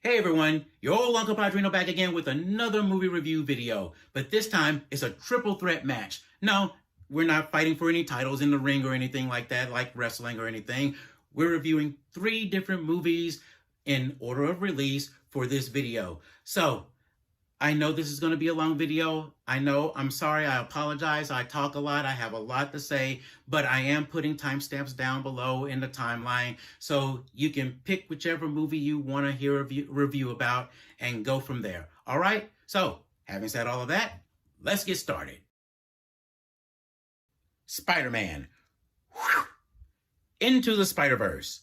Hey everyone, your old Uncle Padrino back again with another movie review video, but this time it's a triple threat match. No, we're not fighting for any titles in the ring or anything like that, like wrestling or anything. We're reviewing 3 different movies in order of release for this video. So, I know this is going to be a long video. I know, I'm sorry, I apologize. I talk a lot, I have a lot to say, but I am putting timestamps down below in the timeline so you can pick whichever movie you want to hear a review about and go from there. All right? So, having said all of that, let's get started. Spider-Man. Into the Spider-Verse.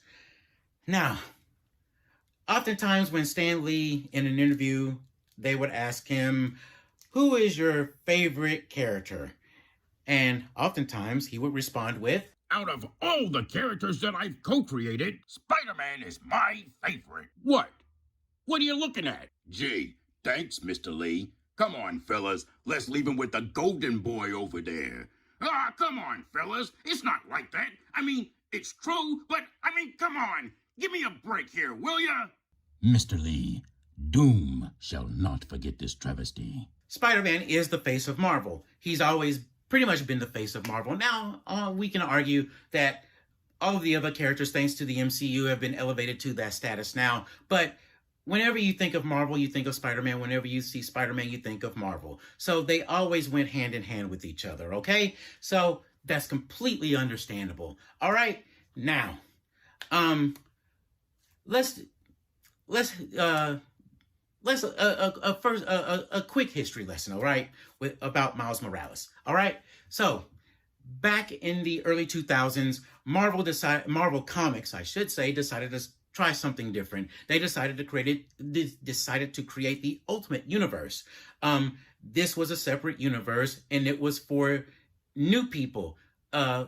Now, oftentimes when Stan Lee in an interview, they would ask him, who is your favorite character? And oftentimes he would respond with, out of all the characters that I've co-created, Spider-Man is my favorite. What? What are you looking at? Gee, thanks, Mr. Lee. Come on, fellas. Let's leave him with the golden boy over there. Ah, come on, fellas. It's not like that. I mean, it's true, but, come on. Give me a break here, will ya? Mr. Lee, Doom shall not forget this travesty. Spider-Man is the face of Marvel. He's always pretty much been the face of Marvel. Now, we can argue that all of the other characters, thanks to the MCU, have been elevated to that status now. But whenever you think of Marvel, you think of Spider-Man. Whenever you see Spider-Man, you think of Marvel. So they always went hand in hand with each other, okay? So that's completely understandable. All right, now, let's first a quick history lesson, all right, about Miles Morales. All right, so back in the early 2000s, Marvel Comics, I should say, decided to try something different. They decided to create the Ultimate Universe. This was a separate universe, and it was for new people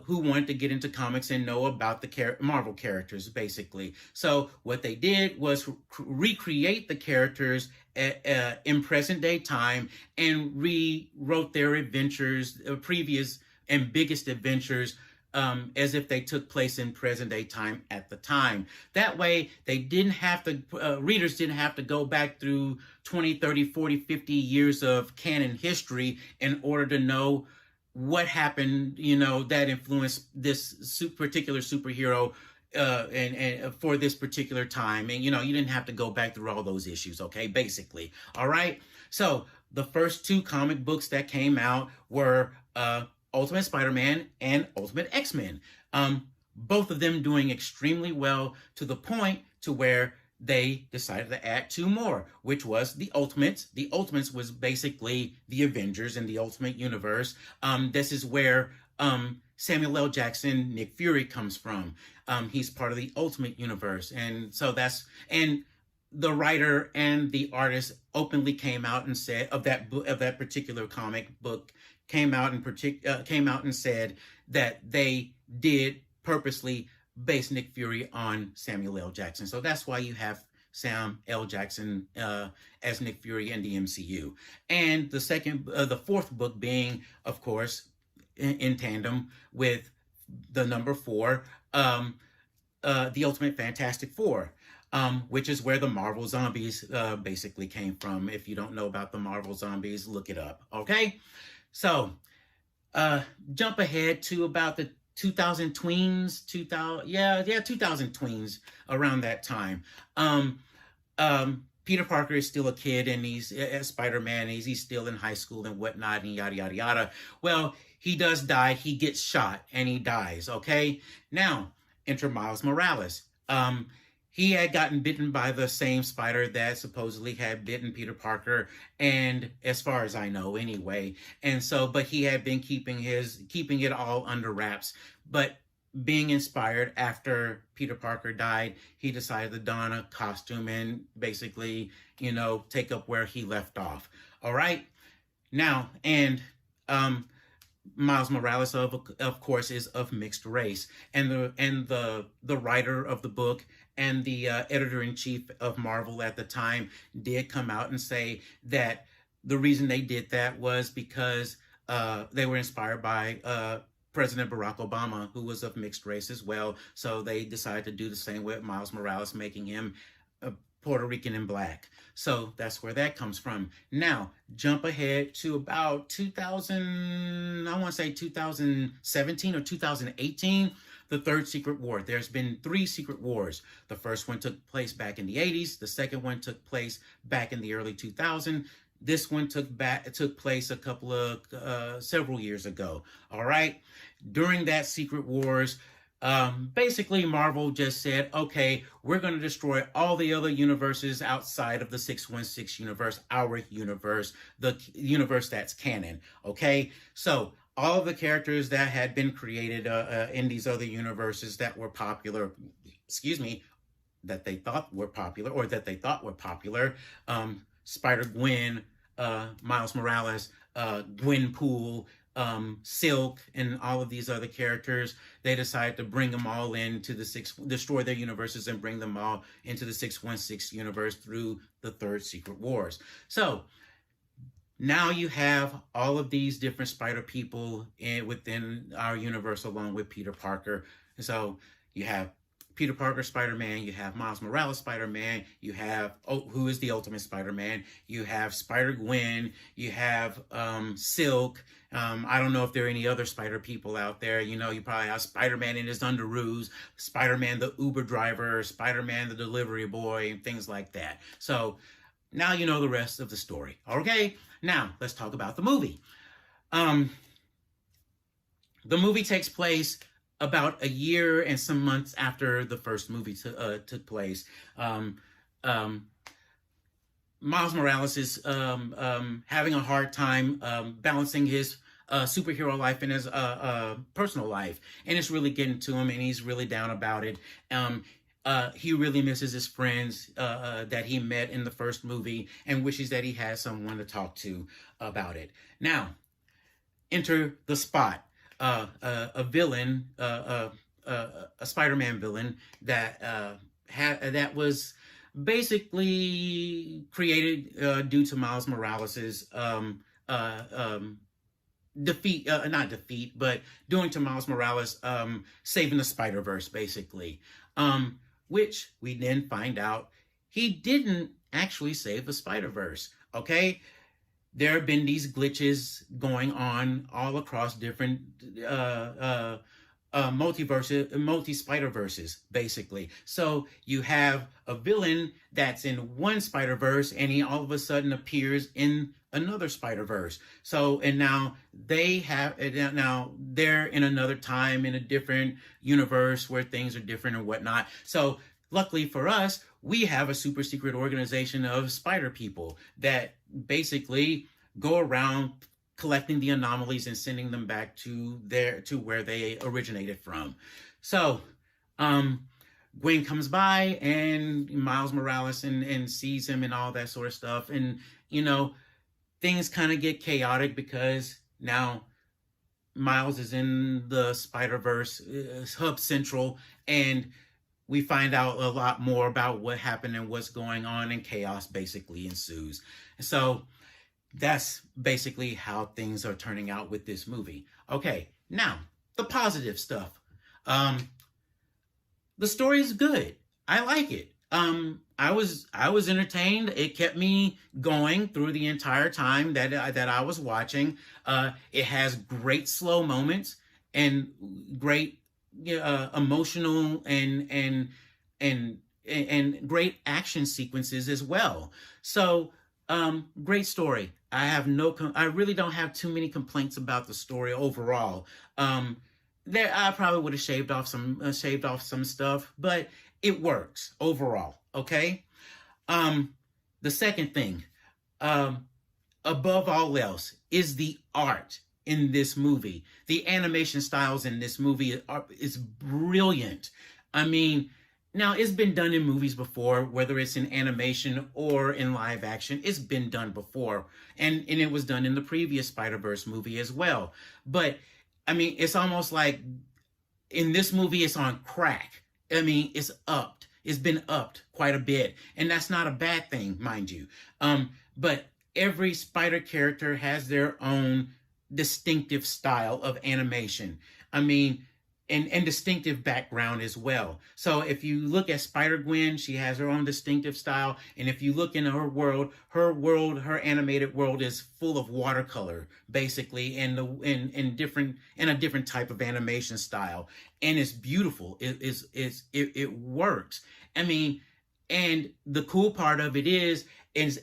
who wanted to get into comics and know about the Marvel characters, basically. So what they did was recreate the characters in present day time and rewrote their adventures, previous and biggest adventures, as if they took place in present day time at the time. That way, they didn't have to, readers didn't have to go back through 20, 30, 40, 50 years of canon history in order to know what happened, that influenced this particular superhero and for this particular time. And, you didn't have to go back through all those issues, okay, basically. All right? So the first 2 comic books that came out were Ultimate Spider-Man and Ultimate X-Men. Both of them doing extremely well to the point to where they decided to add 2 more, which was the Ultimates. The Ultimates was basically the Avengers in the Ultimate Universe. This is where Samuel L. Jackson, Nick Fury, comes from. He's part of the Ultimate Universe. And so and the writer and the artist openly came out and said, of that particular comic book, came out and said that they did purposely base Nick Fury on Samuel L. Jackson. So that's why you have Sam L. Jackson as Nick Fury in the MCU. And the 4th book being, of course, in tandem with the number 4, the Ultimate Fantastic Four, which is where the Marvel Zombies basically came from. If you don't know about the Marvel Zombies, look it up, okay? So, jump ahead to about the 2000 tweens, 2000 tweens, around that time. Peter Parker is still a kid, and he's Spider-Man. He's still in high school and whatnot, and yada yada yada. Well, he does die. He gets shot and he dies. Okay, now enter Miles Morales. He had gotten bitten by the same spider that supposedly had bitten Peter Parker, and as far as I know anyway. And so, but he had been keeping it all under wraps. But being inspired after Peter Parker died, he decided to don a costume and basically, take up where he left off. All right. Now, and Miles Morales, of course, is of mixed race, and the writer of the book and the editor-in-chief of Marvel at the time did come out and say that the reason they did that was because they were inspired by President Barack Obama, who was of mixed race as well. So they decided to do the same with Miles Morales, making him Puerto Rican and black. So that's where that comes from. Now, jump ahead to about 2000, I want to say 2017 or 2018, the third Secret War. There's been 3 Secret Wars. The first one took place back in the 80s. The second one took place back in the early 2000s. This one took place a couple of several years ago. All right. During that Secret Wars, basically Marvel just said, okay, we're going to destroy all the other universes outside of the 616 universe, our universe, the universe that's canon. Okay. So all of the characters that had been created in these other universes that were popular, that they thought were popular, Spider-Gwen, Miles Morales, Gwenpool, Silk, and all of these other characters, they decided to bring them all into destroy their universes and bring them all into the 616 universe through the third Secret Wars. So now you have all of these different spider people within our universe along with Peter Parker. So you have Peter Parker Spider-Man, you have Miles Morales Spider-Man, you have, who is the Ultimate Spider-Man, you have Spider-Gwen, you have Silk. I don't know if there are any other spider people out there. You know, you probably have Spider-Man in his underoos, Spider-Man the Uber driver, Spider-Man the delivery boy, and things like that. So now you know the rest of the story. Okay, now let's talk about the movie. The movie takes place about a year and some months after the first movie took place. Miles Morales is having a hard time balancing his superhero life and his personal life, and it's really getting to him, and he's really down about it. He really misses his friends that he met in the first movie and wishes that he had someone to talk to about it. Now, enter the Spot. A villain, a Spider-Man villain that was basically created due to Miles Morales's defeat, not defeat, but doing to Miles Morales saving the Spider-Verse, basically, which we then find out he didn't actually save the Spider-Verse. Okay. There have been these glitches going on all across different multi-Spider-Verses, basically. So you have a villain that's in one Spider-Verse, and he all of a sudden appears in another Spider-Verse. So, and now they're in another time, in a different universe where things are different and whatnot. So luckily for us, we have a super secret organization of spider people that basically go around collecting the anomalies and sending them back to where they originated from. So Gwen comes by, and Miles Morales and sees him and all that sort of stuff. And, you know, things kind of get chaotic because now Miles is in the Spider-Verse Hub Central, and we find out a lot more about what happened and what's going on, and chaos basically ensues. So that's basically how things are turning out with this movie. Okay, now the positive stuff. The story is good. I like it. I was entertained. It kept me going through the entire time that I was watching. It has great slow moments and great emotional and great action sequences as well. So great story. I really don't have too many complaints about the story overall. I probably would have shaved off some stuff, but it works overall. Okay. The second thing, above all else, is the art in this movie. The animation styles in this movie is brilliant. I mean, now it's been done in movies before, whether it's in animation or in live action. It's been done before, and it was done in the previous Spider-Verse movie as well. But I mean, it's almost like in this movie, it's on crack. I mean, it's upped. It's been upped quite a bit, and that's not a bad thing, mind you. But every spider character has their own distinctive style of animation. I mean, and distinctive background as well. So if you look at Spider-Gwen, she has her own distinctive style. And if you look in her animated world is full of watercolor, basically, and in a different type of animation style. And it's beautiful. It works. I mean, and the cool part of it is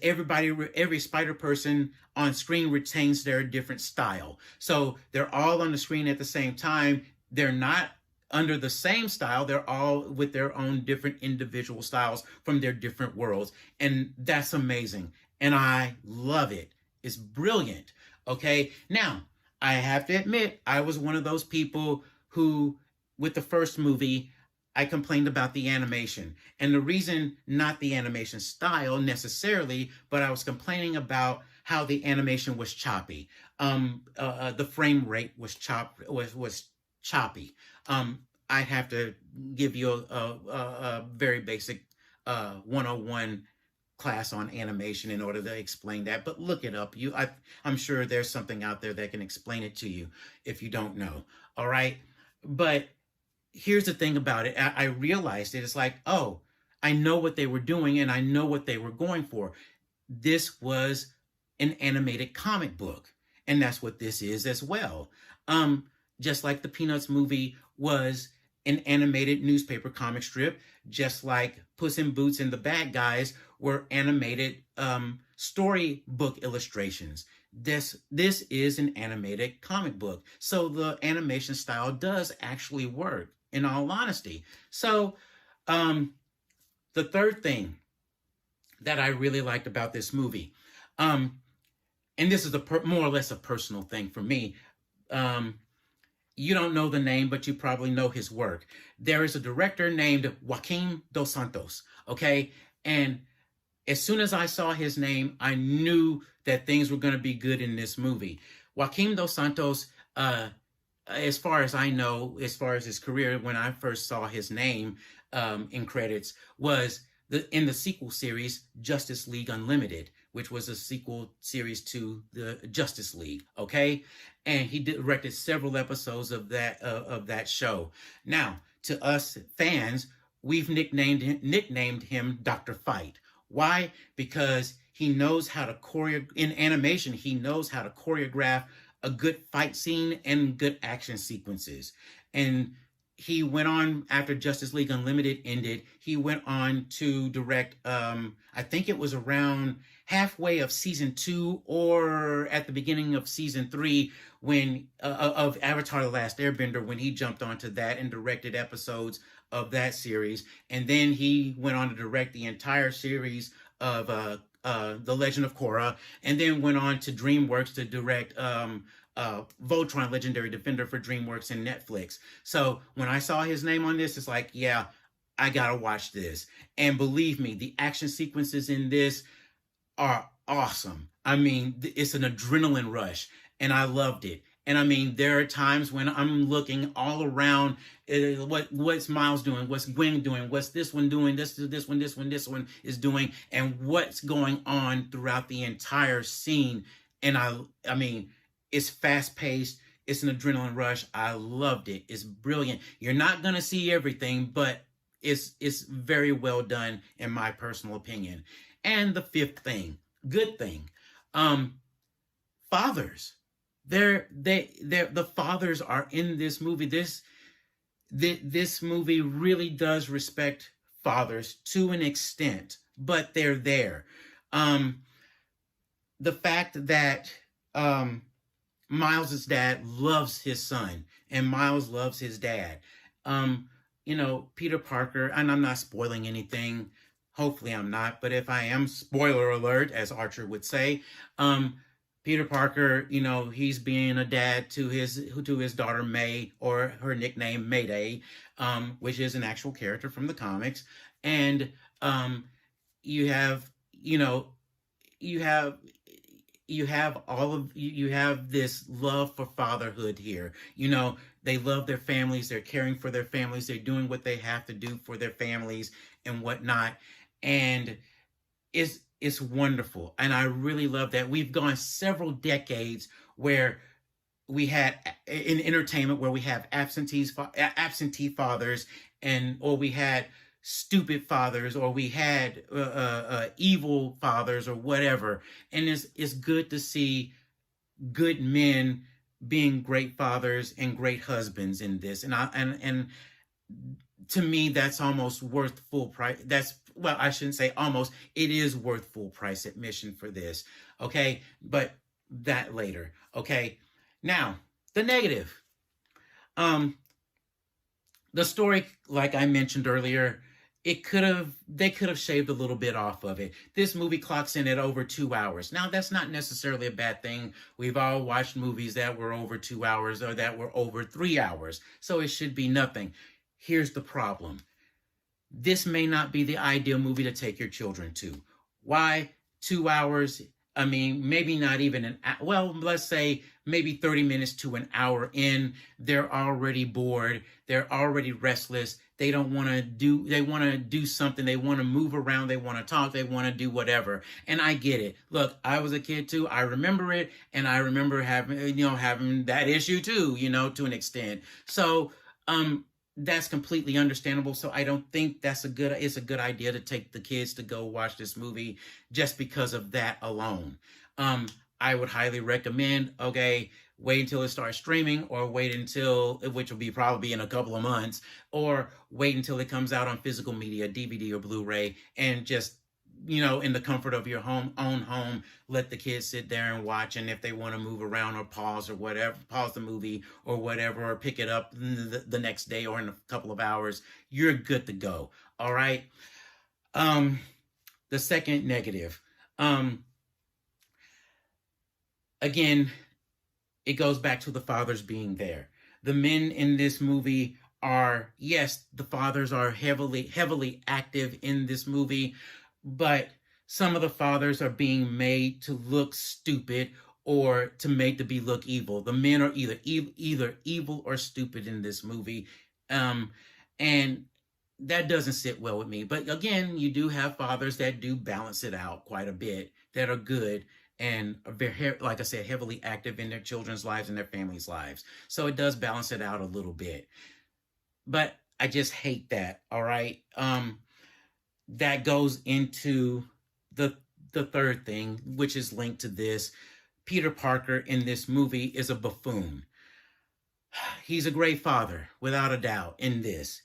every spider person on screen retains their different style. So they're all on the screen at the same time. They're not under the same style. They're all with their own different individual styles from their different worlds. And that's amazing. And I love it. It's brilliant. Okay. Now, I have to admit, I was one of those people who, with the first movie, I complained about the animation. And the reason, not the animation style necessarily, but I was complaining about how the animation was choppy. The frame rate was choppy. I have to give you a very basic 101 class on animation in order to explain that. But look it up. I'm sure there's something out there that can explain it to you if you don't know. All right. But here's the thing about it. I realized it. It's like, oh, I know what they were doing and I know what they were going for. This was an animated comic book, and that's what this is as well. Just like the Peanuts movie was an animated newspaper comic strip, just like Puss in Boots and the Bad Guys were animated storybook illustrations. This is an animated comic book. So the animation style does actually work, in all honesty. So the third thing that I really liked about this movie, and this is more or less a personal thing for me, you don't know the name, but you probably know his work. There is a director named Joaquim Dos Santos, okay? And as soon as I saw his name, I knew that things were going to be good in this movie. Joaquim Dos Santos, as far as I know, as far as his career, when I first saw his name in credits, was in the sequel series, Justice League Unlimited, which was a sequel series to the Justice League, okay? And he directed several episodes of that show. Now, to us fans, we've nicknamed him Dr. Fight. Why? Because he knows how to in animation, he knows how to choreograph a good fight scene and good action sequences. And he went on, after Justice League Unlimited ended, he went on to direct, I think it was around halfway of season 2 or at the beginning of season 3 when of Avatar: The Last Airbender, when he jumped onto that and directed episodes of that series. And then he went on to direct the entire series of The Legend of Korra, and then went on to DreamWorks to direct Voltron, Legendary Defender for DreamWorks and Netflix. So when I saw his name on this, it's like, yeah, I gotta watch this. And believe me, the action sequences in this are awesome. I mean, it's an adrenaline rush, and I loved it. And I mean, there are times when I'm looking all around, what's Miles doing, what's Gwen doing, what's this one doing, this one is doing, and what's going on throughout the entire scene. And I mean, it's fast paced. It's an adrenaline rush. I loved it. It's brilliant. You're not gonna see everything, but it's very well done in my personal opinion. And the fifth thing, good thing, fathers. The fathers are in this movie. This movie really does respect fathers to an extent, but they're there. The fact that Miles's dad loves his son, and Miles loves his dad. Peter Parker, and I'm not spoiling anything. Hopefully I'm not, but if I am, spoiler alert, as Archer would say. Peter Parker, he's being a dad to his daughter May, or her nickname Mayday, which is an actual character from the comics. And you have this love for fatherhood here. They love their families, they're caring for their families, they're doing what they have to do for their families and whatnot. And it's wonderful. And I really love that. We've gone several decades where we had in entertainment where we have absentee fathers, and or we had stupid fathers, or we had evil fathers, or whatever. And it's good to see good men being great fathers and great husbands in this. And to me, that's almost worth full price. That's, well, I shouldn't say almost. It is worth full price admission for this. Okay, but that later. Okay, now the negative. The story, like I mentioned earlier, they could have shaved a little bit off of it. This movie clocks in at over 2 hours. Now, that's not necessarily a bad thing. We've all watched movies that were over 2 hours or that were over 3 hours, so it should be nothing. Here's the problem. This may not be the ideal movie to take your children to. Why? 2 hours. I mean, maybe not even well, let's say maybe 30 minutes to an hour in. They're already bored. They're already restless. They want to do something. They want to move around. They want to talk. They want to do whatever. And I get it. Look, I was a kid too. I remember it. And I remember having that issue too, to an extent. So, that's completely understandable. So I don't think it's a good idea to take the kids to go watch this movie just because of that alone. I would highly recommend, okay, wait until it starts streaming, or wait until, which will be probably in a couple of months, or wait until it comes out on physical media, DVD or Blu-ray, and just, in the comfort of your own home, let the kids sit there and watch. And if they want to move around or pause or whatever, pause the movie or whatever, or pick it up the next day or in a couple of hours, you're good to go. All right. The second negative, again, it goes back to the fathers being there. The men in this movie are, yes, the fathers are heavily active in this movie, but some of the fathers are being made to look stupid or to be look evil. The men are either evil or stupid in this movie. And that doesn't sit well with me. But again, you do have fathers that do balance it out quite a bit, that are good and are very, like I said, heavily active in their children's lives and their families' lives. So it does balance it out a little bit. But I just hate that, all right? That goes into the third thing, which is linked to this. Peter Parker in this movie is a buffoon. He's a great father, without a doubt, in this,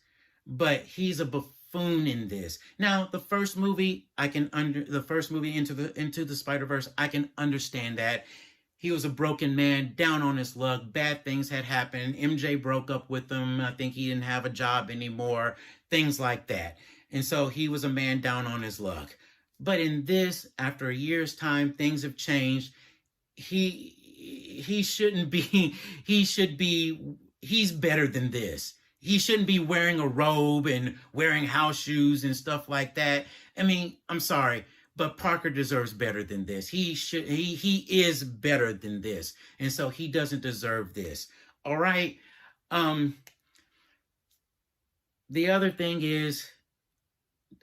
but he's a buffoon in this. Now, the first movie into the Spider-Verse, I can understand that. He was a broken man, down on his luck. Bad things had happened. MJ broke up with him. I think he didn't have a job anymore. Things like that. And so he was a man down on his luck. But in this, after a year's time, things have changed. He shouldn't be, he's better than this. He shouldn't be wearing a robe and wearing house shoes and stuff like that. I mean, I'm sorry, but Parker deserves better than this. He is better than this. And so he doesn't deserve this. All right. The other thing is,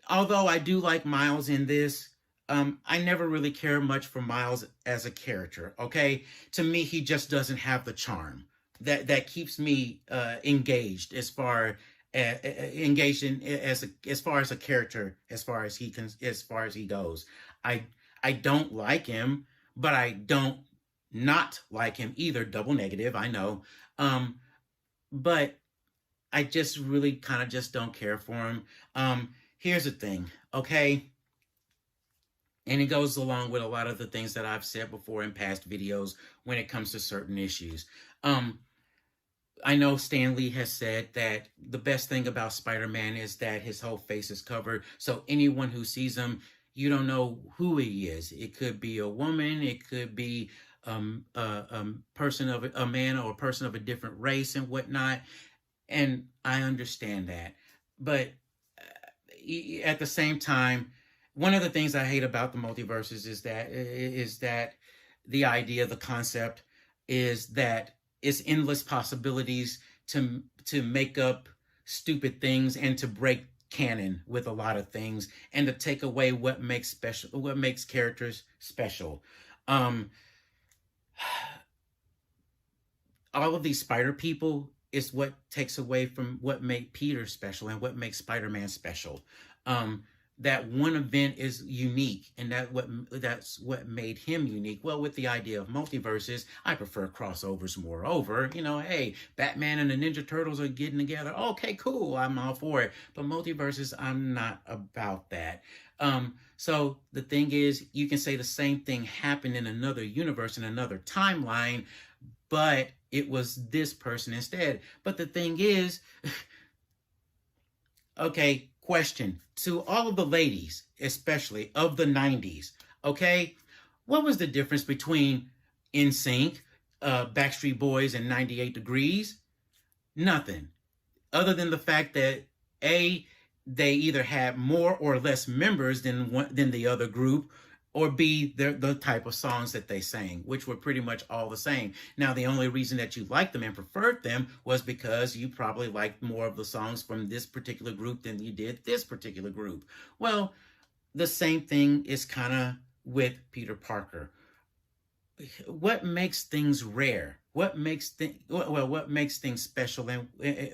although I do like Miles in this, I never really care much for Miles as a character, okay? To me, he just doesn't have the charm that keeps me engaged as far as a character, as far as he goes. I don't like him, but I don't not like him either. Double negative, I know. But I just really kind of just don't care for him. Here's the thing, okay? And it goes along with a lot of the things that I've said before in past videos when it comes to certain issues. I know Stan Lee has said that the best thing about Spider-Man is that his whole face is covered. So anyone who sees him, you don't know who he is. It could be a woman. It could be a man or a person of a different race and whatnot. And I understand that. But at the same time, one of the things I hate about the multiverses is that the idea, the concept is that it's endless possibilities to make up stupid things and to break canon with a lot of things and to take away what makes characters special. all of these spider people is what takes away from what made Peter special and what makes Spider-Man special. Um, that one event is unique, and that's what made him unique. Well, with the idea of multiverses, I prefer crossovers. Moreover, hey, Batman and the Ninja Turtles are getting together. Okay, cool, I'm all for it. But multiverses, I'm not about that. So the thing is, you can say the same thing happened in another universe, in another timeline, but it was this person instead. But the thing is, okay, question to all of the ladies, especially of the 90s, okay? What was the difference between NSYNC, Backstreet Boys, and 98 Degrees? Nothing. Other than the fact that A, they either had more or less members than the other group, or B, the type of songs that they sang, which were pretty much all the same. Now, the only reason that you liked them and preferred them was because you probably liked more of the songs from this particular group than you did this particular group. Well, the same thing is kind of with Peter Parker. What makes things rare? What makes things special, and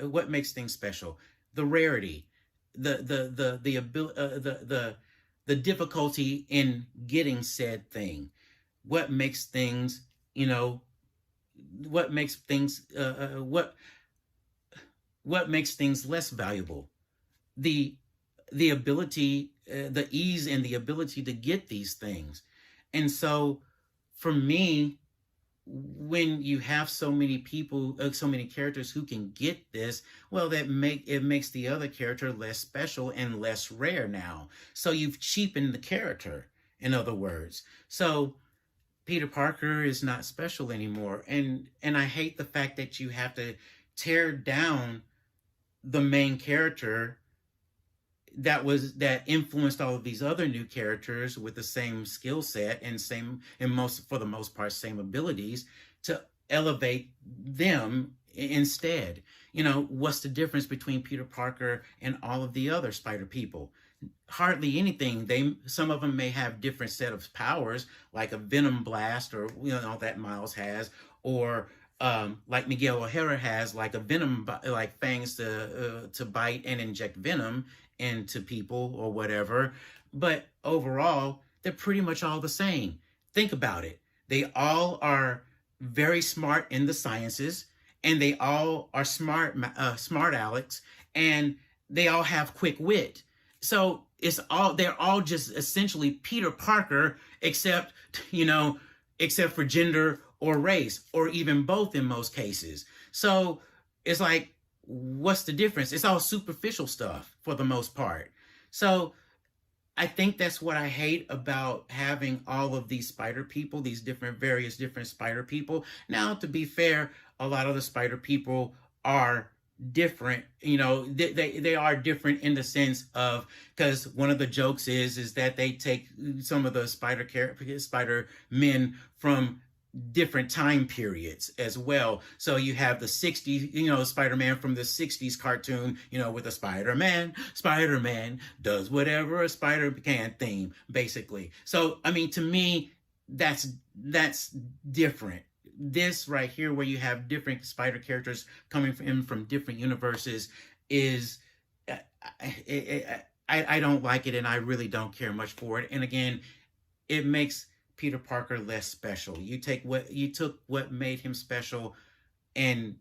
what makes things special? The rarity, the ability, the difficulty in getting said thing. What makes things, what makes things, what makes things less valuable? The ability, the ease and the ability to get these things. And so for me, when you have so many people, so many characters who can get this, well, it makes the other character less special and less rare now. So you've cheapened the character, in other words. So Peter Parker is not special anymore, and I hate the fact that you have to tear down the main character that influenced all of these other new characters with the same skill set and for the most part same abilities, to elevate them instead. What's the difference between Peter Parker and all of the other spider people? Hardly anything. Some of them may have different set of powers, like a venom blast, or that Miles has, or like Miguel O'Hara has, like a venom, like fangs to bite and inject venom into people or whatever. But overall, they're pretty much all the same. Think about it. They all are very smart in the sciences, and they all are smart Alex, and they all have quick wit. So they're all just essentially Peter Parker, except for gender or race, or even both in most cases. So it's like, what's the difference? It's all superficial stuff for the most part. So I think that's what I hate about having all of these spider people, these various different spider people. Now, to be fair, a lot of the spider people are different. They are different in the sense of, because one of the jokes is that they take some of the spider men from different time periods as well. So you have the 60s, Spider-Man from the 60s cartoon, with a Spider-Man does whatever a spider can theme, basically. So, I mean, to me, that's different. This right here, where you have different spider characters coming from different universes, is I don't like it, and I really don't care much for it. And again, it makes Peter Parker less special. You took what made him special and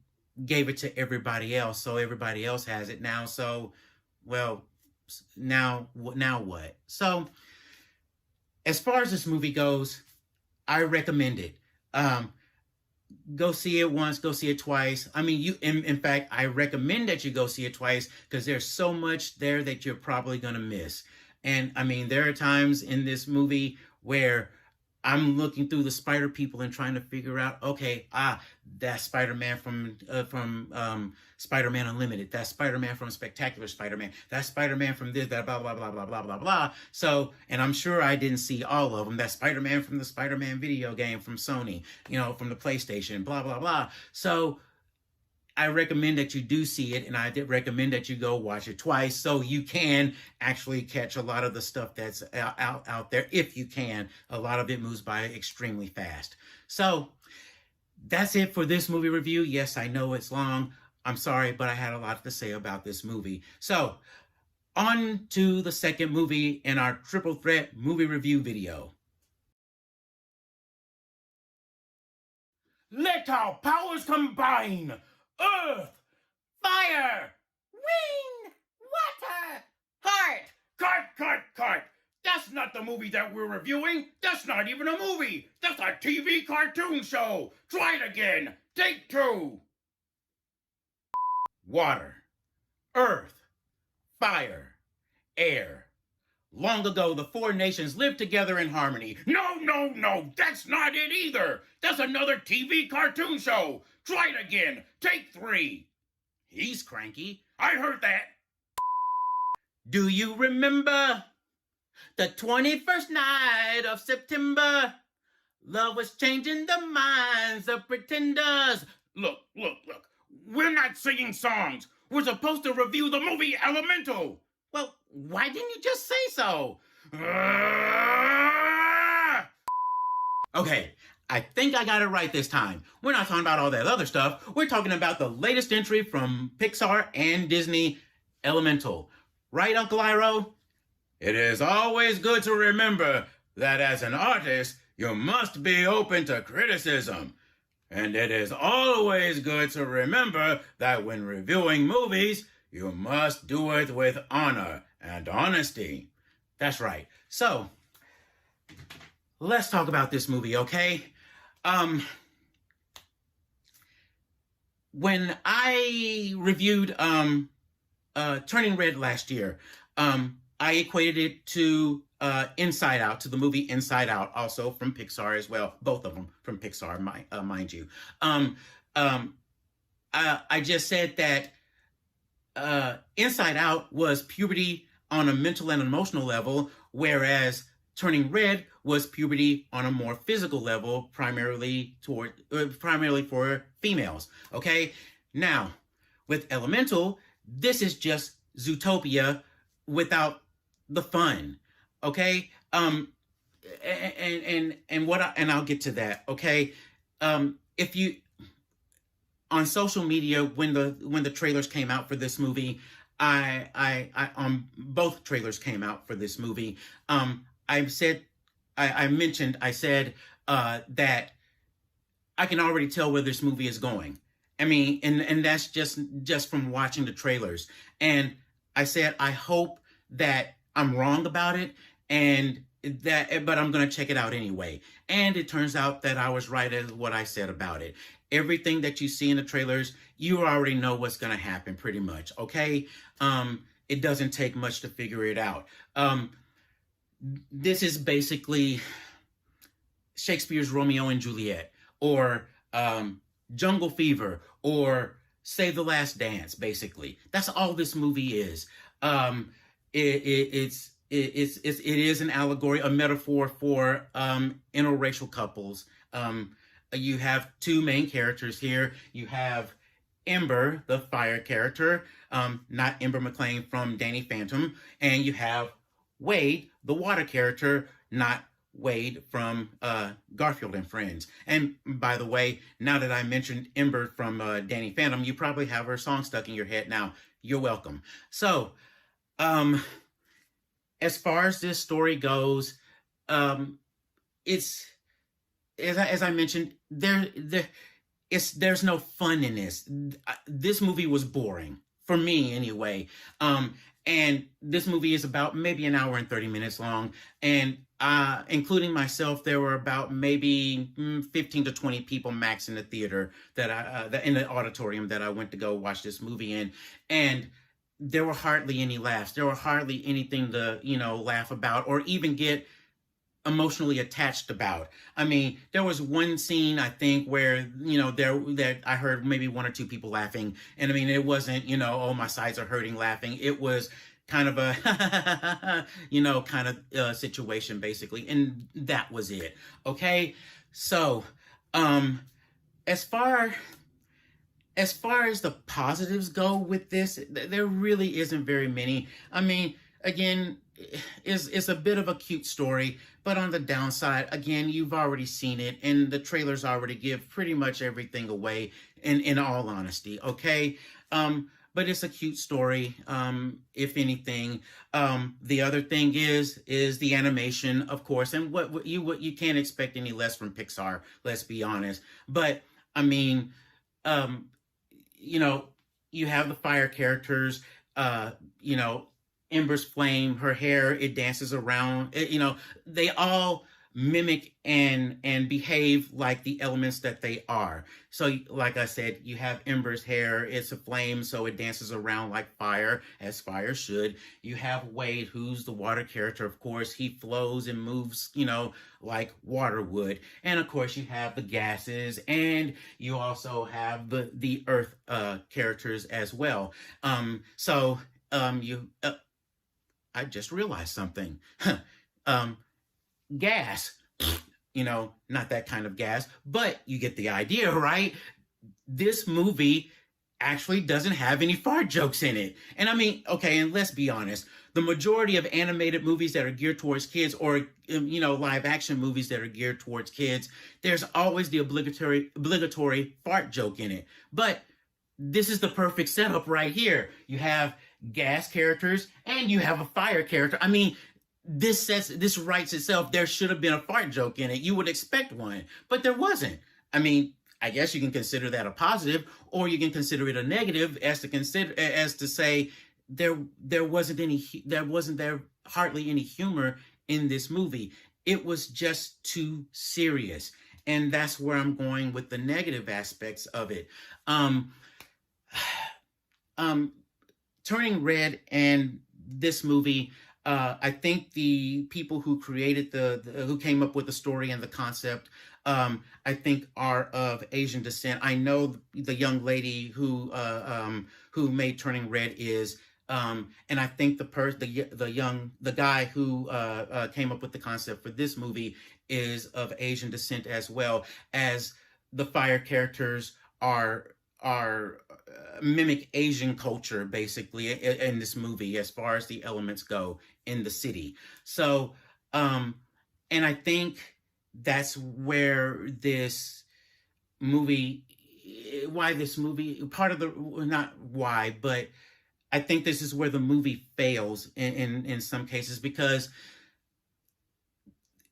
gave it to everybody else, so everybody else has it now. So, well, now what? So, as far as this movie goes, I recommend it. Go see it once, go see it twice. I mean, in fact, I recommend that you go see it twice, because there's so much there that you're probably gonna miss. And I mean, there are times in this movie where I'm looking through the spider people and trying to figure out, okay, that's Spider-Man from Spider-Man Unlimited. That's Spider-Man from Spectacular Spider-Man. That's Spider-Man from this, that, blah, blah, blah, blah, blah, blah, blah. So, and I'm sure I didn't see all of them. That's Spider-Man from the Spider-Man video game from Sony, from the PlayStation, blah, blah, blah. So I recommend that you do see it, and I did recommend that you go watch it twice, so you can actually catch a lot of the stuff that's out there. If you can, a lot of it moves by extremely fast. So That's it for this movie review. Yes, I know it's long. I'm sorry, but I had a lot to say about this movie. So, on to the second movie in our triple threat movie review video. Let our powers combine! Earth, fire, wind, water, heart! Cut! That's not the movie that we're reviewing. That's not even a movie. That's a TV cartoon show. Try it again. Take two. Water, earth, fire, air. Long ago, the four nations lived together in harmony. No, that's not it either. That's another TV cartoon show. Try it again. Take three. He's cranky. I heard that. Do you remember the 21st night of September? Love was changing the minds of pretenders. Look. We're not singing songs. We're supposed to review the movie Elemental. Well, why didn't you just say so? Okay, I think I got it right this time. We're not talking about all that other stuff. We're talking about the latest entry from Pixar and Disney, Elemental. Right, Uncle Iroh? It is always good to remember that as an artist, you must be open to criticism. And it is always good to remember that when reviewing movies, you must do it with honor and honesty. That's right. So, let's talk about this movie, okay? When I reviewed Turning Red last year, I equated it to Inside Out, to the movie Inside Out, also from Pixar as well. Both of them from Pixar, mind you. I just said that Inside Out was puberty on a mental and emotional level, whereas Turning Red was puberty on a more physical level, primarily for females. Okay, now with Elemental, this is just Zootopia without the fun. Okay, and I'll get to that. Okay, if you on social media when the trailers came out for this movie, I both trailers came out for this movie. I said that I can already tell where this movie is going. I mean, and that's just from watching the trailers. And I said I hope that I'm wrong about it, but I'm gonna check it out anyway. And it turns out that I was right as what I said about it. Everything that you see in the trailers, you already know what's gonna happen pretty much. Okay, it doesn't take much to figure it out. This is basically Shakespeare's Romeo and Juliet, or Jungle Fever, or Save the Last Dance. Basically, that's all this movie is. It is an allegory, a metaphor for interracial couples. You have two main characters here. You have Ember, the fire character, not Ember McLean from Danny Phantom, and you have Wade, the water character, not Wade from Garfield and Friends. And by the way, now that I mentioned Ember from Danny Phantom, you probably have her song stuck in your head now. You're welcome. So, as far as this story goes, it's as I mentioned, there's no fun in this. This movie was boring for me anyway. And this movie is about maybe an hour and 30 minutes long, and including myself, there were about maybe 15 to 20 people max in the theater in the auditorium that I went to go watch this movie in, and there were hardly any laughs. There were hardly anything to, laugh about or even get emotionally attached about. I mean, there was one scene, I think, where, that I heard maybe one or two people laughing. And I mean, it wasn't, oh, my sides are hurting laughing. It was kind of a, situation, basically. And that was it. Okay. So, as far as the positives go with this, there really isn't very many. I mean, again, is a bit of a cute story, but on the downside, again, you've already seen it, and the trailers already give pretty much everything away. In all honesty, okay. But it's a cute story. If anything, the other thing is the animation, of course, and what you can't expect any less from Pixar. Let's be honest. But I mean, um, you know, you have the fire characters. You know, Ember's flame, her hair, it dances around. They all mimic and behave like the elements that they are. So, like I said, you have Ember's hair, it's a flame, so it dances around like fire, as fire should. You have Wade, who's the water character, of course. He flows and moves, like water would. And of course, you have the gases, and you also have the earth characters as well. You I just realized something. um, Gas, not that kind of gas, but you get the idea, right? This movie actually doesn't have any fart jokes in it. And I mean, okay, and let's be honest, the majority of animated movies that are geared towards kids, or live action movies that are geared towards kids, there's always the obligatory fart joke in it. But this is the perfect setup right here. You have gas characters and you have a fire character. I mean, this writes itself. There should have been a fart joke in it. You would expect one, but there wasn't. I mean, I guess you can consider that a positive, or you can consider it a negative, as to say there wasn't hardly any humor in this movie. It was just too serious, and that's where I'm going with the negative aspects of it. Turning Red and this movie, I think the people who created who came up with the story and the concept, I think are of Asian descent. I know the young lady who made Turning Red is, and I think the guy who came up with the concept for this movie is of Asian descent, as well as the fire characters are mimic Asian culture, basically, in this movie, as far as the elements go in the city. So, and I think that's where not why, but I think this is where the movie fails in some cases, because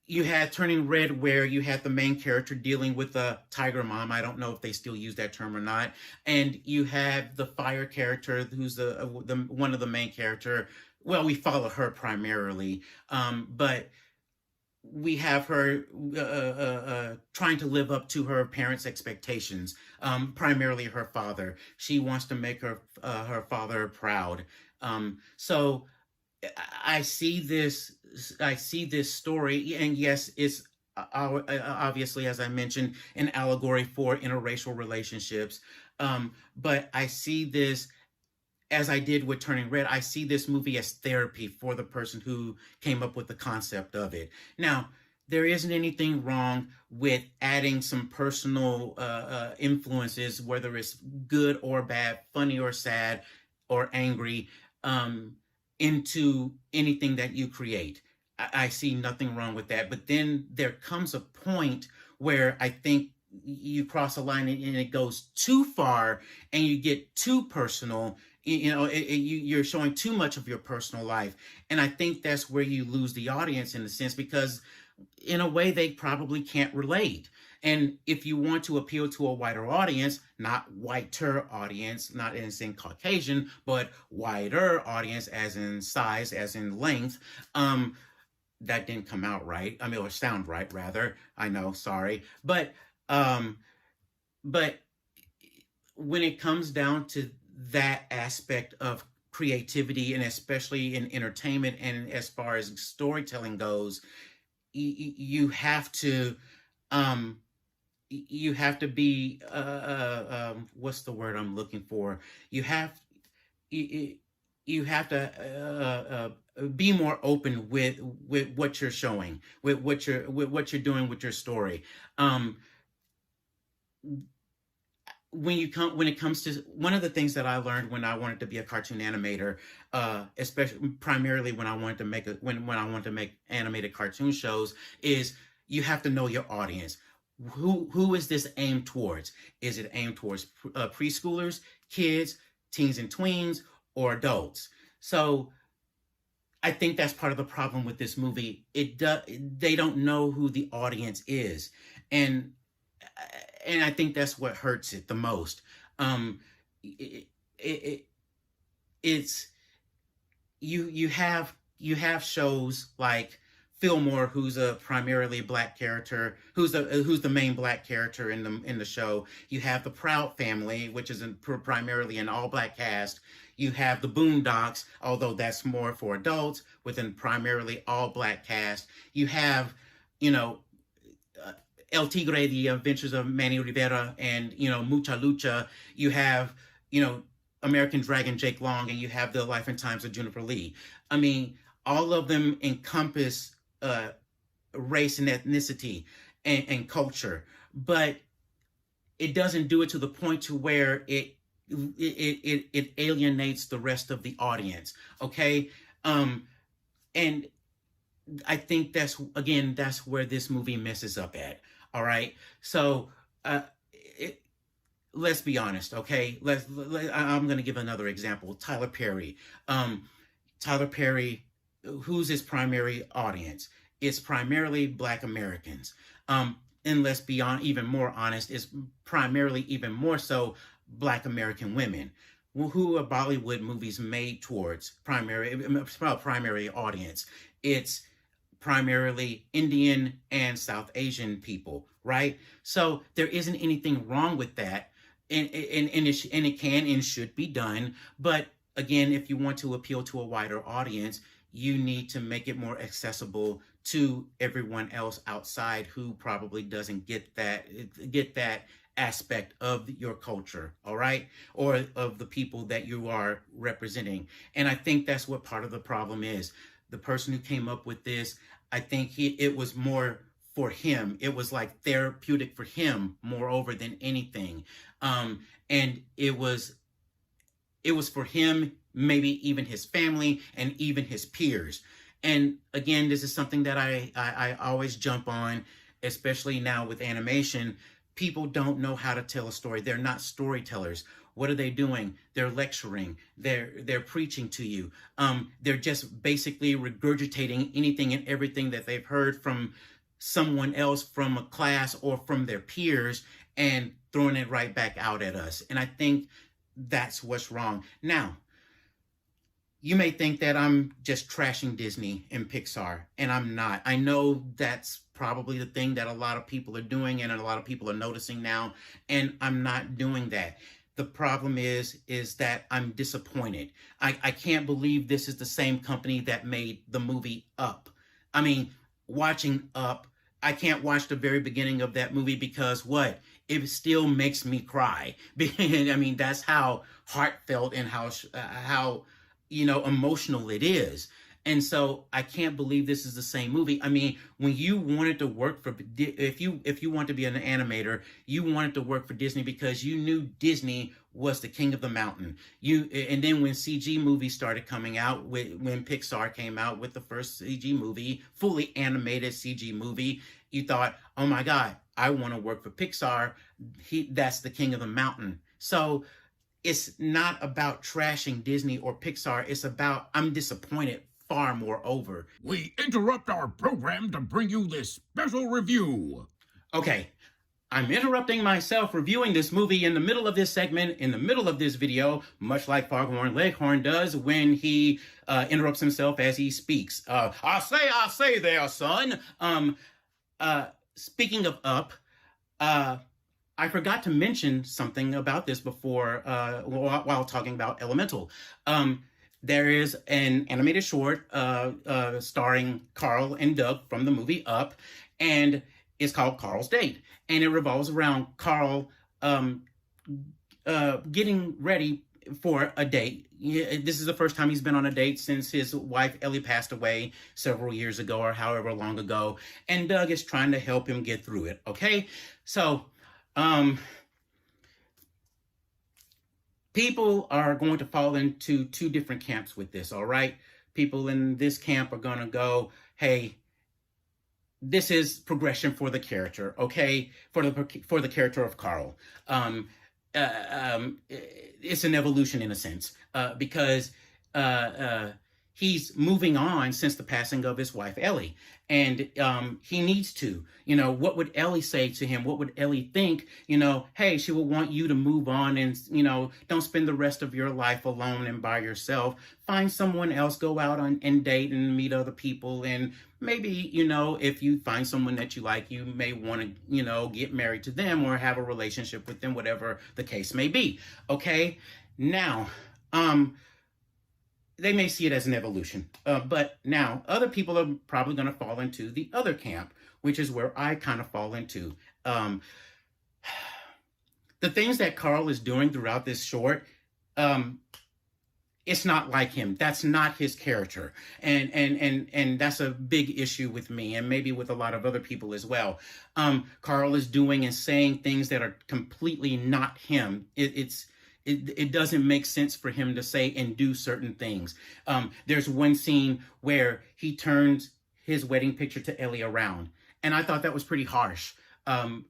you had Turning Red, where you had the main character dealing with a tiger mom. I don't know if they still use that term or not. And you have the fire character, who's the one of the main character. Well, we follow her primarily, but we have her trying to live up to her parents' expectations, primarily her father. She wants to make her father proud. So I see this story, and yes, it's obviously, as I mentioned, an allegory for interracial relationships. But I see this, as I did with Turning Red, I see this movie as therapy for the person who came up with the concept of it. Now, there isn't anything wrong with adding some personal influences, whether it's good or bad, funny or sad or angry, into anything that you create. I see nothing wrong with that. But then there comes a point where I think you cross a line and it goes too far, and you get too personal. You're showing too much of your personal life. And I think that's where you lose the audience, in a sense, because in a way they probably can't relate. And if you want to appeal to a wider audience, not whiter audience, not as in Caucasian, but wider audience, as in size, as in length, that didn't come out right. I mean, or sound right, rather. I know, sorry. But when it comes down to that aspect of creativity, and especially in entertainment, and as far as storytelling goes, you have to be what's the word I'm looking for? You have to be more open with what you're showing, with what you're doing with your story. when it comes to one of the things that I learned when I wanted to be a cartoon animator, especially primarily when I wanted to make when I wanted to make animated cartoon shows, is you have to know your audience. Who is this aimed towards? Is it aimed towards preschoolers, kids, teens and tweens, or adults? So I think that's part of the problem with this movie. They don't know who the audience is, and and I think that's what hurts it the most. It, it, it's you have shows like Fillmore, who's a primarily black character, who's the main black character in the show. You have the Proud Family, which is primarily an all black cast. You have the Boondocks, although that's more for adults, with a primarily all black cast. You have, you know, El Tigre, the Adventures of Manny Rivera, and Mucha Lucha. You have, American Dragon Jake Long, and you have The Life and Times of Juniper Lee. I mean, all of them encompass race and ethnicity and culture, but it doesn't do it to the point to where it alienates the rest of the audience. Okay, and I think that's where this movie messes up at. All right, so let's be honest. Okay, I'm going to give another example. Tyler Perry. Tyler Perry, who's his primary audience? It's primarily Black Americans. And let's be even more honest, it's primarily even more so Black American women. Who are Bollywood movies made towards primary audience? It's primarily Indian and South Asian people, right? So there isn't anything wrong with that, and it can and should be done. But again, if you want to appeal to a wider audience, you need to make it more accessible to everyone else outside who probably doesn't get that aspect of your culture, all right, or of the people that you are representing. And I think that's what part of the problem is. The person who came up with this, I think it was more for him. It was like therapeutic for him, moreover than anything. And it was for him, maybe even his family and even his peers. And again, this is something that I always jump on, especially now with animation. People don't know how to tell a story. They're not storytellers. What are they doing? They're lecturing. They're preaching to you. They're just basically regurgitating anything and everything that they've heard from someone else, from a class or from their peers, and throwing it right back out at us. And I think that's what's wrong. Now, you may think that I'm just trashing Disney and Pixar, and I'm not. I know that's probably the thing that a lot of people are doing and a lot of people are noticing now, and I'm not doing that. The problem is that I'm disappointed. I can't believe this is the same company that made the movie Up. I mean, watching Up, I can't watch the very beginning of that movie because what? It still makes me cry. I mean, that's how heartfelt and how emotional it is. And so I can't believe this is the same movie. I mean, when you wanted to work for, if you want to be an animator, you wanted to work for Disney because you knew Disney was the king of the mountain. And then when CG movies started coming out, when Pixar came out with the first CG movie, fully animated CG movie, you thought, oh my God, I want to work for Pixar. That's the king of the mountain. So it's not about trashing Disney or Pixar. It's about, I'm disappointed far more over. We interrupt our program to bring you this special review. Okay, I'm interrupting myself reviewing this movie in the middle of this segment, in the middle of this video, much like Foghorn Leghorn does when he interrupts himself as he speaks. I say there, son. Speaking of Up, I forgot to mention something about this before while talking about Elemental. There is an animated short starring Carl and Doug from the movie Up, and it's called Carl's Date. And it revolves around Carl getting ready for a date. This is the first time he's been on a date since his wife Ellie passed away several years ago or however long ago. And Doug is trying to help him get through it, okay? So, people are going to fall into two different camps with this, all right? People in this camp are going to go, hey, this is progression for the character, okay? For the character of Carl. It's an evolution in a sense, because he's moving on since the passing of his wife Ellie, and he needs to. What would Ellie say to him? What would Ellie think? Hey, she will want you to move on, and don't spend the rest of your life alone and by yourself. Find someone else, go out and date and meet other people, and maybe if you find someone that you like, you may want to get married to them or have a relationship with them, whatever the case may be. Okay, now they may see it as an evolution, but now other people are probably going to fall into the other camp, which is where I kind of fall into. The things that Carl is doing throughout this short, it's not like him. That's not his character, and that's a big issue with me, and maybe with a lot of other people as well. Carl is doing and saying things that are completely not him. It doesn't make sense for him to say and do certain things. There's one scene where he turns his wedding picture to Ellie around, and I thought that was pretty harsh. And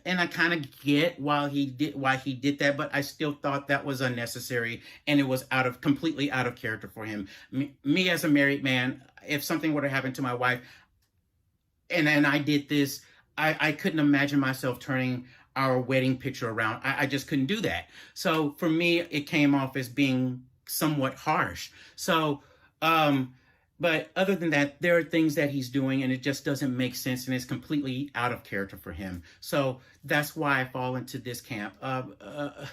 I kind of get why he did that, but I still thought that was unnecessary, and it was completely out of character for him. Me as a married man, if something were to happen to my wife, and I did this, I couldn't imagine myself turning our wedding picture around. I just couldn't do that. So for me, it came off as being somewhat harsh. So, but other than that, there are things that he's doing and it just doesn't make sense and it's completely out of character for him. So that's why I fall into this camp. I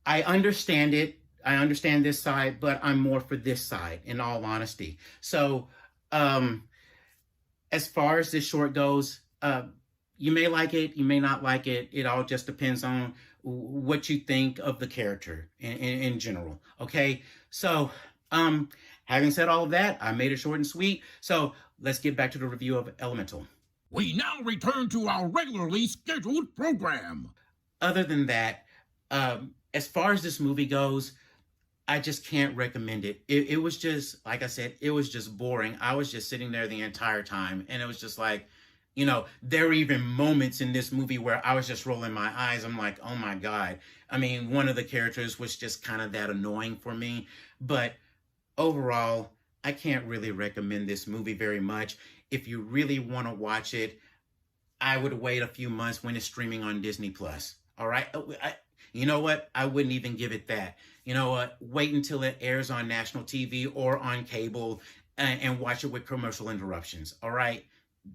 understand it. I understand this side, but I'm more for this side, in all honesty. So as far as this short goes, you may like it, you may not like it. It all just depends on what you think of the character in general. Okay, so having said all of that, I made it short and sweet. So let's get back to the review of Elemental. We now return to our regularly scheduled program. Other than that, as far as this movie goes, I just can't recommend it. It was just, like I said, it was just boring. I was just sitting there the entire time, and it was just like, there were even moments in this movie where I was just rolling my eyes. I'm like, oh my God. I mean, one of the characters was just kind of that annoying for me. But overall, I can't really recommend this movie very much. If you really want to watch it, I would wait a few months when it's streaming on Disney Plus. All right. You know what? I wouldn't even give it that. You know what? Wait until it airs on national TV or on cable and watch it with commercial interruptions. All right.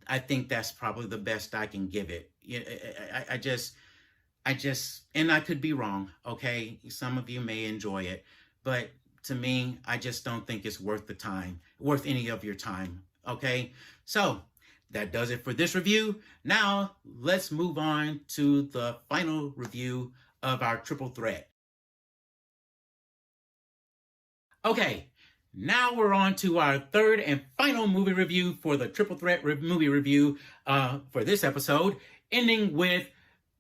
I think that's probably the best I can give it. I just, and I could be wrong. Okay. Some of you may enjoy it, but to me, I just don't think it's worth any of your time. Okay. So that does it for this review. Now let's move on to the final review of our triple threat. Okay. Now we're on to our third and final movie review for the triple threat movie review for this episode, ending with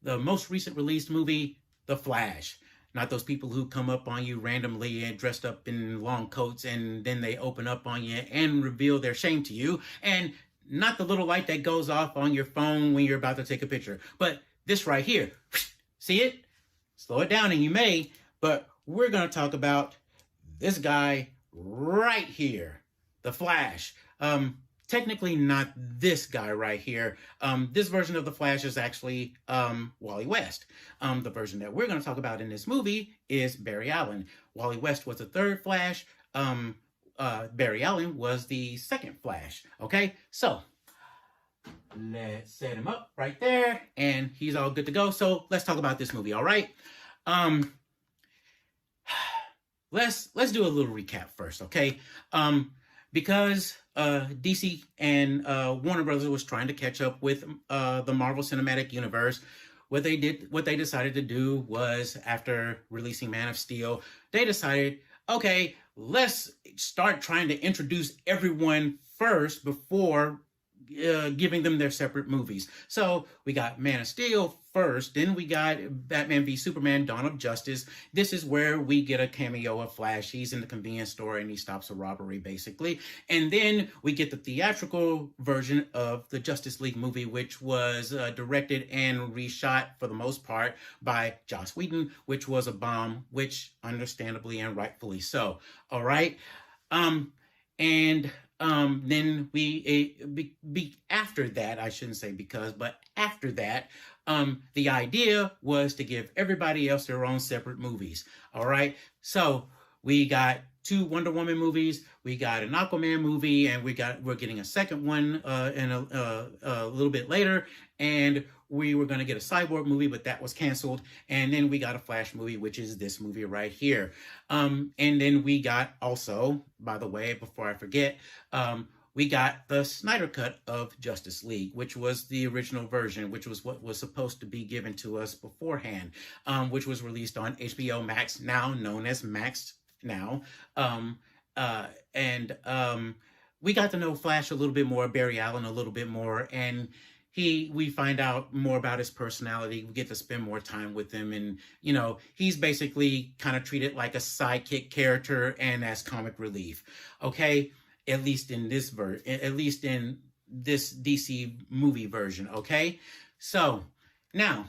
the most recent released movie, The Flash. Not those people who come up on you randomly and dressed up in long coats and then they open up on you and reveal their shame to you. And not the little light that goes off on your phone when you're about to take a picture. But this right here. See it? Slow it down and you may. But we're going to talk about this guy right here. The Flash. Technically not this guy right here. This version of the Flash is actually Wally West. The version that we're going to talk about in this movie is Barry Allen. Wally West was the third Flash. Barry Allen was the second Flash. Okay, so let's set him up right there, and he's all good to go. So let's talk about this movie. All right. Let's do a little recap first, okay? Because DC and Warner Brothers was trying to catch up with the Marvel Cinematic Universe. What they decided to do was, after releasing Man of Steel, they decided, okay, let's start trying to introduce everyone first before giving them their separate movies. So we got Man of Steel first, then we got Batman v Superman: Dawn of Justice. This is where we get a cameo of Flash. He's in the convenience store and he stops a robbery, basically. And then we get the theatrical version of the Justice League movie, which was directed and reshot for the most part by Joss Whedon, which was a bomb, which understandably and rightfully so. All right. And then after that, I shouldn't say because, but after that, the idea was to give everybody else their own separate movies. All right. So we got 2 Wonder Woman movies, we got an Aquaman movie, and we're getting a second one in a little bit later. And we were going to get a Cyborg movie, but that was canceled. And then we got a Flash movie, which is this movie right here. And then we got also, by the way, before I forget, we got the Snyder Cut of Justice League, which was the original version, which was what was supposed to be given to us beforehand, which was released on HBO Max, now known as Max Now. We got to know Flash a little bit more, Barry Allen a little bit more, and we find out more about his personality. We get to spend more time with him, and he's basically kind of treated like a sidekick character and as comic relief. Okay, at least in this DC movie version. Okay, so now,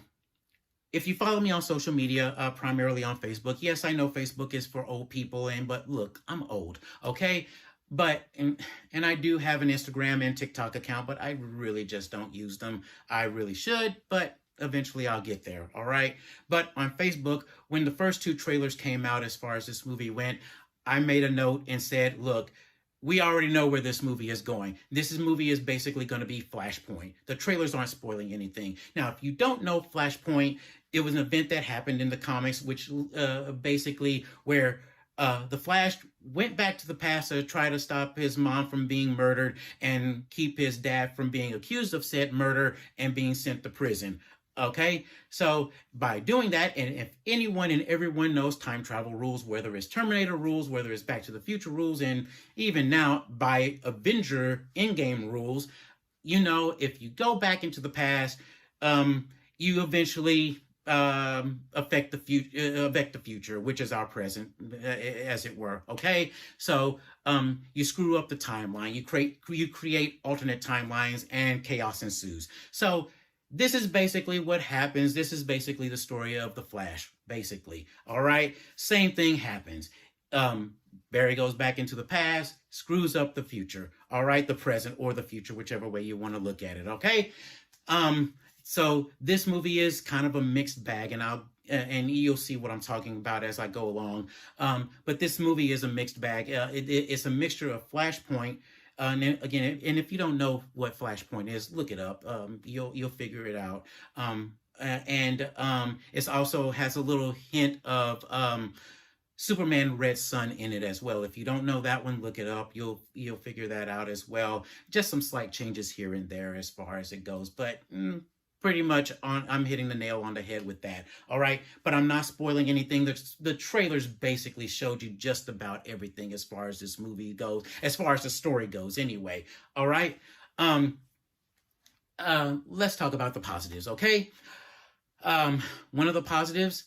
if you follow me on social media, primarily on Facebook, yes, I know Facebook is for old people, but look, I'm old. Okay. But, and I do have an Instagram and TikTok account, but I really just don't use them. I really should, but eventually I'll get there, all right? But on Facebook, when the first 2 trailers came out as far as this movie went, I made a note and said, look, we already know where this movie is going. Movie is basically going to be Flashpoint. The trailers aren't spoiling anything. Now, if you don't know Flashpoint, it was an event that happened in the comics, which basically where the Flash went back to the past to try to stop his mom from being murdered and keep his dad from being accused of said murder and being sent to prison. Okay, so by doing that, and if anyone and everyone knows time travel rules, whether it's Terminator rules, whether it's Back to the Future rules, and even now by Avenger Endgame rules, if you go back into the past, you eventually affect the future, which is our present, as it were. Okay, so you screw up the timeline, you create alternate timelines, and chaos ensues. So this is basically what happens. This is basically the story of the Flash, basically. All right, same thing happens. Barry goes back into the past, screws up the future. All right, the present or the future, whichever way you want to look at it. Okay. So this movie is kind of a mixed bag, and you'll see what I'm talking about as I go along. But this movie is a mixed bag. It's a mixture of Flashpoint. And then, again, and if you don't know what Flashpoint is, look it up. You'll figure it out. It also has a little hint of Superman Red Sun in it as well. If you don't know that one, look it up. You'll figure that out as well. Just some slight changes here and there as far as it goes, but pretty much I'm hitting the nail on the head with that. All right, but I'm not spoiling anything. The trailers basically showed you just about everything as far as this movie goes, as far as the story goes anyway. All right, let's talk about the positives. Okay, one of the positives,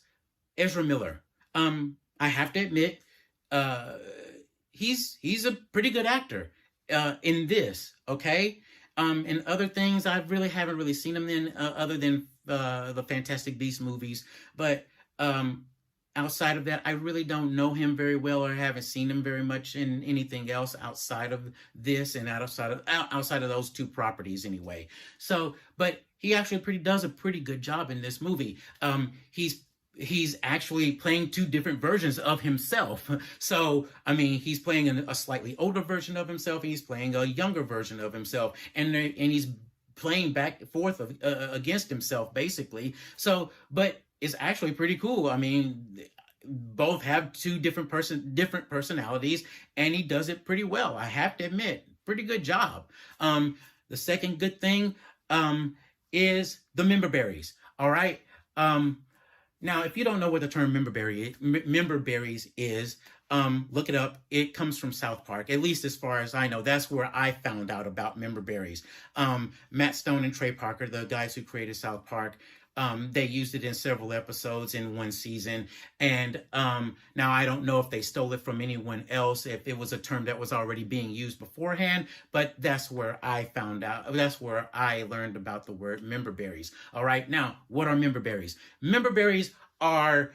Ezra Miller. I have to admit, he's a pretty good actor in this. Okay. In other things, I haven't really seen him in other than the Fantastic Beasts movies. But outside of that, I really don't know him very well, or haven't seen him very much in anything else outside of this and outside of those 2 properties anyway. So, but he actually does a pretty good job in this movie. He's actually playing 2 different versions of himself. So, I mean, he's playing a slightly older version of himself, and he's playing a younger version of himself, and he's playing back and forth against himself, basically. So, but it's actually pretty cool. I mean, both have 2 different personalities, and he does it pretty well. I have to admit, pretty good job. The second good thing is the member berries. All right. Now, if you don't know what the term member berries is, look it up. It comes from South Park, at least as far as I know. That's where I found out about member berries. Matt Stone and Trey Parker, the guys who created South Park, they used it in several episodes in one season. And now I don't know if they stole it from anyone else, if it was a term that was already being used beforehand, but that's where I found out. That's where I learned about the word member berries. All right. Now, what are member berries? Member berries are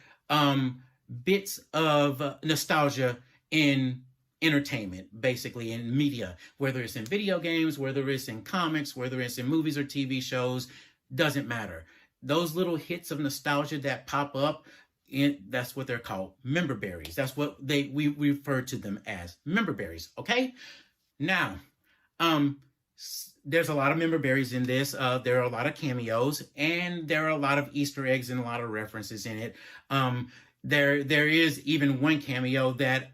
bits of nostalgia in entertainment, basically in media, whether it's in video games, whether it's in comics, whether it's in movies or TV shows, doesn't matter. Those little hits of nostalgia that pop up, that's what they're called, member berries. That's what we refer to them as, member berries. Okay. Now, there's a lot of member berries in this. There are a lot of cameos, and there are a lot of Easter eggs and a lot of references in it. There is even one cameo that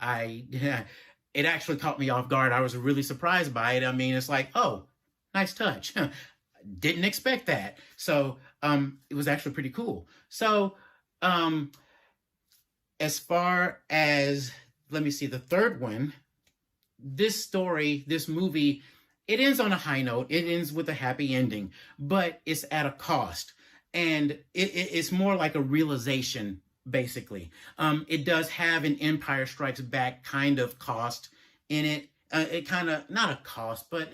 it actually caught me off guard. I was really surprised by it. I mean, it's like, oh, nice touch. Didn't expect that. So it was actually pretty cool. So as far as, let me see, the third one, this movie, it ends on a high note. It ends with a happy ending, but it's at a cost. And it's more like a realization, basically. It does have an Empire Strikes Back kind of cost in it. It kind of, not a cost, but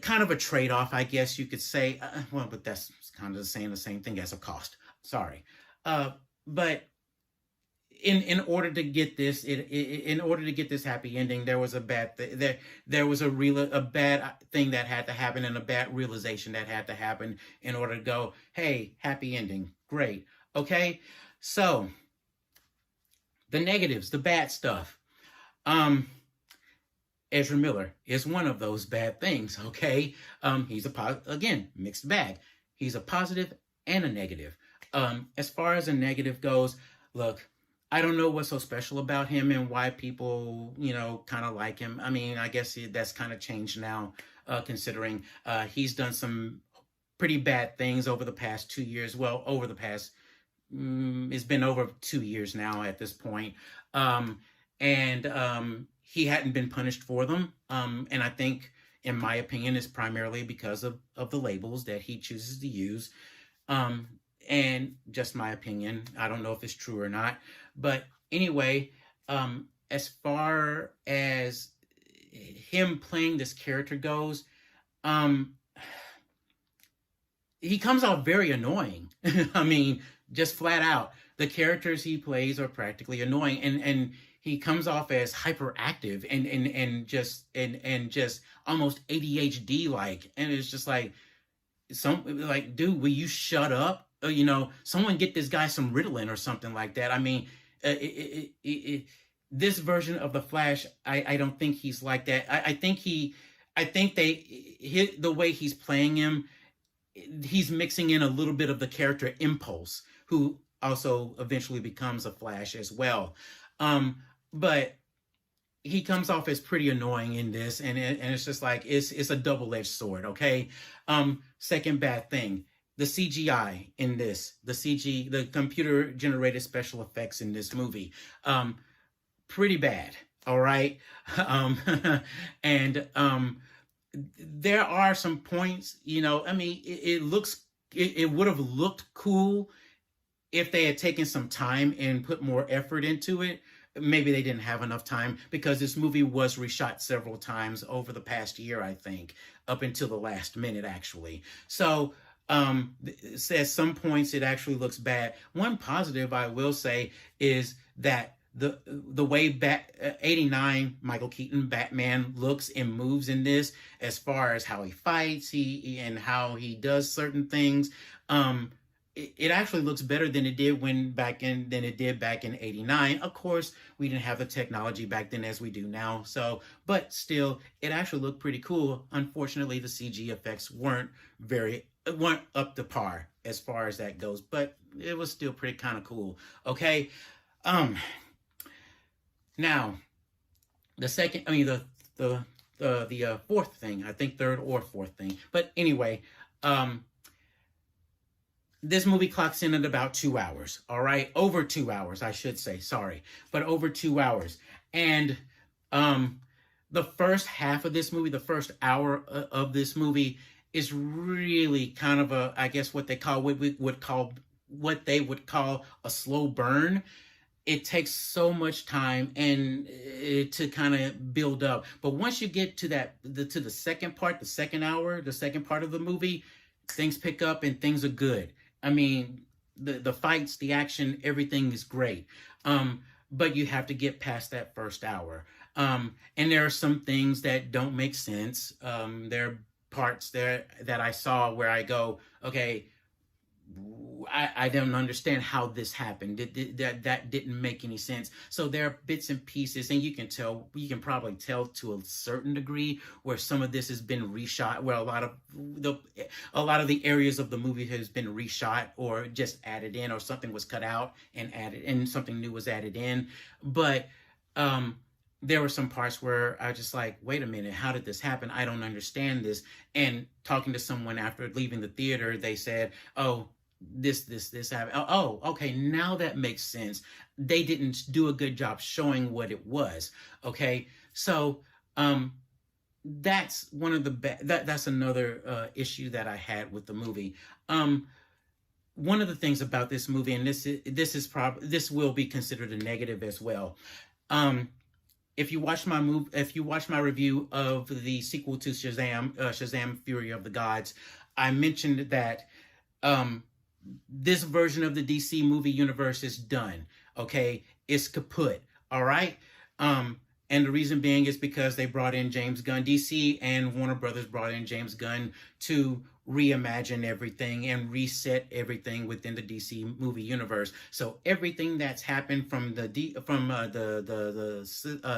kind of a trade-off, I guess you could say. Well, but that's kind of saying the same thing as a cost. Sorry. But in order to get this, in order to get this happy ending, there was a bad there was a bad thing that had to happen, and a bad realization that had to happen in order to go, hey, happy ending, great. Okay, so the negatives, the bad stuff. Ezra Miller is one of those bad things. Okay, he's again, mixed bag. He's a positive and a negative. As far as a negative goes, look, I don't know what's so special about him and why people, kind of like him. I mean, I guess that's kind of changed now, considering he's done some pretty bad things over the past 2 years. Well, over the past, it's been over 2 years now at this point. And he hadn't been punished for them. And I think, in my opinion, it's primarily because of the labels that he chooses to use. And just my opinion, I don't know if it's true or not. But anyway, as far as him playing this character goes, he comes out very annoying. I mean, just flat out. The characters he plays are practically annoying, and he comes off as hyperactive and just almost ADHD like, and it's just like, dude, will you shut up? Someone get this guy some Ritalin or something like that. I mean, this version of the Flash, I don't think he's like that. I think the way he's playing him, he's mixing in a little bit of the character Impulse, who also eventually becomes a Flash as well. But he comes off as pretty annoying in this, and it's just like, it's a double-edged sword. Okay. Second bad thing, the CGI in this, the computer generated special effects in this movie, pretty bad. All right. And there are some points, I mean, it would have looked cool if they had taken some time and put more effort into it. Maybe they didn't have enough time, because this movie was reshot several times over the past year, I think, up until the last minute, actually. So at some points it actually looks bad. One positive I will say is that the way 89 Michael Keaton Batman looks and moves in this, as far as how he fights, and how he does certain things, it actually looks better than it did back in 89. Of course, we didn't have the technology back then as we do now. So, but still, it actually looked pretty cool. Unfortunately, the CG effects weren't up to par as far as that goes, but it was still pretty kind of cool. Okay. Now, the second, I mean, the fourth thing, I think third or fourth thing, but anyway, This movie clocks in at about 2 hours. All right, over 2 hours, I should say. Sorry, but over 2 hours. And um, the first half of this movie, the first hour of this movie, is really kind of a, I guess what they would call a slow burn. It takes so much time and to kind of build up. But once you get to to the second part, the second hour, the second part of the movie, things pick up and things are good. I mean, the fights, the action, everything is great. But you have to get past that first hour. And there are some things that don't make sense. There are parts there that I saw where I go, okay, I don't understand how this happened. That didn't make any sense. So there are bits and pieces, and you can probably tell to a certain degree where some of this has been reshot, where a lot of the areas of the movie has been reshot or just added in, or something was cut out and added, and something new was added in. But there were some parts where I was just like, wait a minute, how did this happen? I don't understand this. And talking to someone after leaving the theater, they said, oh, this happened. Oh, okay, now that makes sense. They didn't do a good job showing what it was. Okay, so that's one of the that's another issue that I had with the movie. One of the things about this movie, and this will be considered a negative as well. If you watch my review of the sequel to Shazam, Shazam: Fury of the Gods, I mentioned that this version of the DC movie universe is done. Okay, it's kaput. All right. And the reason being is because they brought in James Gunn. DC and Warner Brothers brought in James Gunn to reimagine everything and reset everything within the DC movie universe. So everything that's happened from the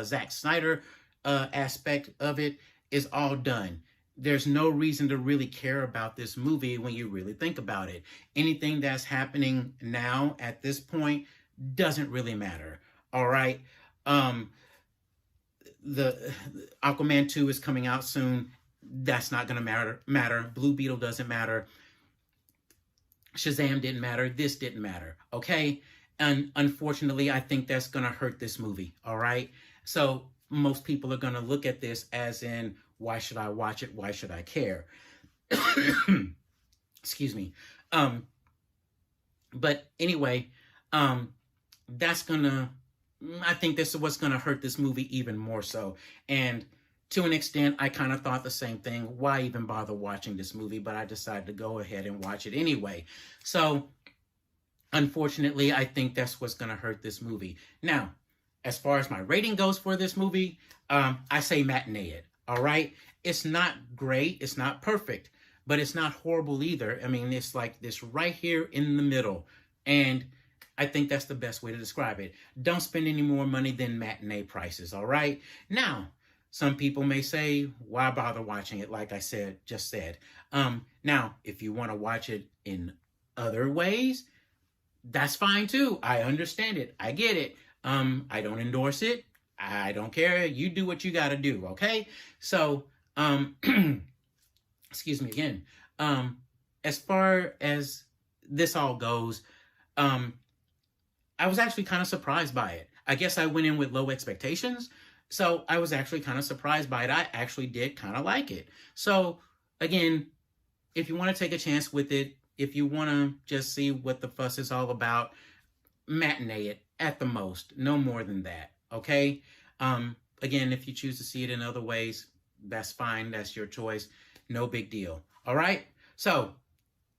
Zack Snyder aspect of it is all done. There's no reason to really care about this movie when you really think about it. Anything that's happening now at this point doesn't really matter. All right. The Aquaman 2 is coming out soon. That's not going to matter. Blue Beetle doesn't matter. Shazam didn't matter. This didn't matter. Okay. And unfortunately, I think that's going to hurt this movie. All right. So most people are going to look at this as in, why should I watch it? Why should I care? Excuse me. But anyway, that's gonna, I think this is what's gonna hurt this movie even more so. And to an extent, I kind of thought the same thing. Why even bother watching this movie? But I decided to go ahead and watch it anyway. So unfortunately, I think that's what's gonna hurt this movie. Now, as far as my rating goes for this movie, I say matinee it. All right. It's not great. It's not perfect, but it's not horrible either. I mean, it's like this right here in the middle. And I think that's the best way to describe it. Don't spend any more money than matinee prices. All right. Now, some people may say, why bother watching it? Like I just said. Now, if you want to watch it in other ways, that's fine too. I understand it. I get it. I don't endorse it. I don't care. You do what you got to do. Okay. So, excuse me again. As far as this all goes, I was actually kind of surprised by it. I guess I went in with low expectations. So I was actually kind of surprised by it. I actually did kind of like it. So again, if you want to take a chance with it, if you want to just see what the fuss is all about, matinee it at the most, no more than that. Okay. Again, if you choose to see it in other ways, that's fine. That's your choice. No big deal. All right. So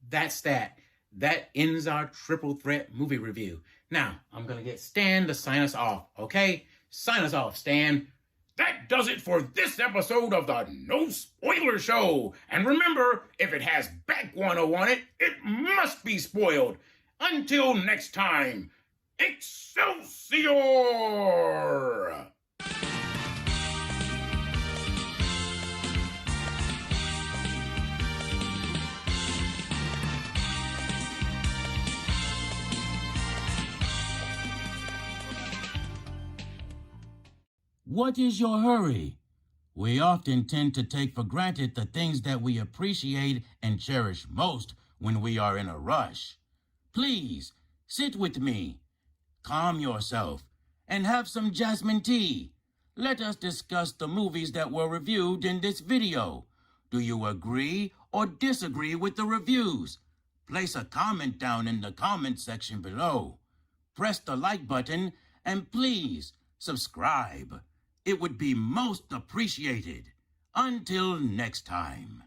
that's that. That ends our triple threat movie review. Now I'm going to get Stan to sign us off. Okay. Sign us off, Stan. That does it for this episode of the No Spoiler Show. And remember, if it has back guano on it, it must be spoiled. Until next time, Excelsior! What is your hurry? We often tend to take for granted the things that we appreciate and cherish most when we are in a rush. Please, sit with me, calm yourself, and have some jasmine tea. Let us discuss the movies that were reviewed in this video. Do you agree or disagree with the reviews? Place a comment down in the comment section below. Press the like button and please subscribe. It would be most appreciated. Until next time.